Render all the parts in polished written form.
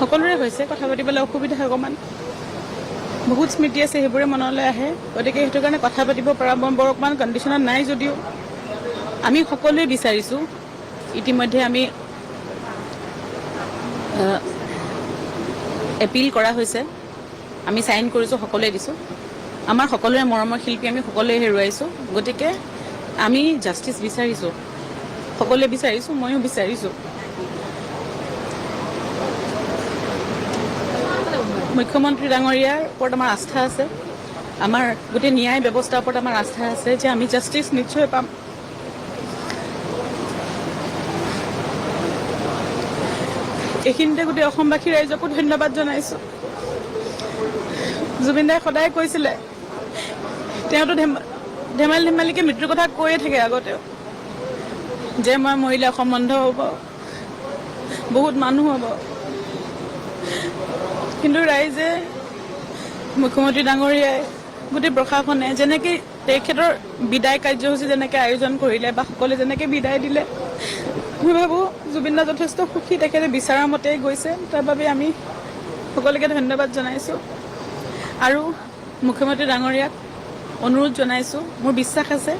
সকলোৰে হৈছে কথা পাতিবলৈ অসুবিধা অকণমান বহুত স্মৃতি আছে সেইবোৰে মনলৈ আহে গতিকে সেইটো কাৰণে কথা পাতিব পৰা বৰ অকণমান কণ্ডিশ্যনত নাই যদিও আমি সকলোৱে বিচাৰিছোঁ ইতিমধ্যে আমি এপিল কৰা হৈছে আমি সাইন কৰিছোঁ সকলোৱে দিছোঁ আমাৰ সকলোৰে মৰমৰ শিল্পী আমি সকলোৱে হেৰুৱাইছোঁ গতিকে আমি জাষ্টিচ বিচাৰিছোঁ সকলোৱে বিচাৰিছোঁ ময়ো বিচাৰিছোঁ মুখ্যমন্ত্ৰী ডাঙৰীয়াৰ ওপৰত আমাৰ আস্থা আছে আমাৰ গোটেই ন্যায় ব্যৱস্থাৰ ওপৰত আমাৰ আস্থা আছে যে আমি জাষ্টিচ নিশ্চয় পাম এইখিনিতে গোটেই অসমবাসী ৰাইজকো ধন্যবাদ জনাইছোঁ জুবিন দাই সদায় কৈছিলে তেওঁতো ধেমালিকে মৃত্যুৰ কথা কৈয়ে থাকে আগতেও যে মই মৰিলে অসম বন্ধ হ'ব বহুত মানুহ হ'ব কিন্তু ৰাইজে মুখ্যমন্ত্ৰী ডাঙৰীয়াই গোটেই প্ৰশাসনে যেনেকৈ তেখেতৰ বিদায় কাৰ্যসূচী যেনেকৈ আয়োজন কৰিলে বা সকলোৱে যেনেকৈ বিদায় দিলে মই ভাবোঁ জুবিন দা যথেষ্ট সুখী তেখেতে বিচৰা মতেই গৈছে তাৰ বাবে আমি সকলোকে ধন্যবাদ জনাইছোঁ আৰু মুখ্যমন্ত্ৰী ডাঙৰীয়াক অনুৰোধ জনাইছোঁ মোৰ বিশ্বাস আছে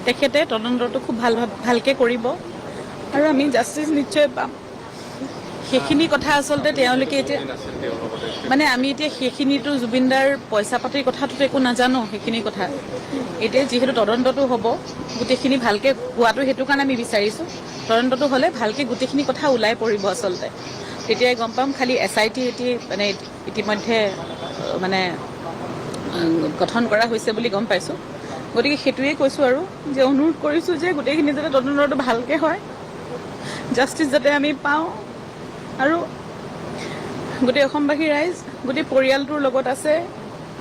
তেখেতে তদন্তটো খুব ভালকৈ কৰিব আৰু আমি জাষ্টিচ নিশ্চয় পাম সেইখিনি কথা আচলতে তেওঁলোকে এতিয়া মানে আমি এতিয়া সেইখিনিতো জুবিনদাৰ পইচা পাতিৰ কথাটোতো একো নাজানো সেইখিনি কথা এতিয়া যিহেতু তদন্তটো হ'ব গোটেইখিনি ভালকৈ হোৱাটো সেইটো কাৰণে আমি বিচাৰিছোঁ তদন্তটো হ'লে ভালকৈ গোটেইখিনি কথা ওলাই পৰিব আচলতে তেতিয়াই গম পাম খালি SIT মানে ইতিমধ্যে মানে গঠন কৰা হৈছে বুলি গম পাইছোঁ গতিকে সেইটোৱে কৈছোঁ আৰু যে অনুৰোধ কৰিছোঁ যে গোটেইখিনি যাতে তদন্তটো ভালকৈ হয় জাষ্টিচ যাতে আমি পাওঁ আৰু গোটেই অসমবাসী ৰাইজ গোটেই পৰিয়ালটোৰ লগত আছে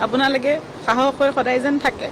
আপোনালোকে সাহস হৈ সদায় যেন থাকে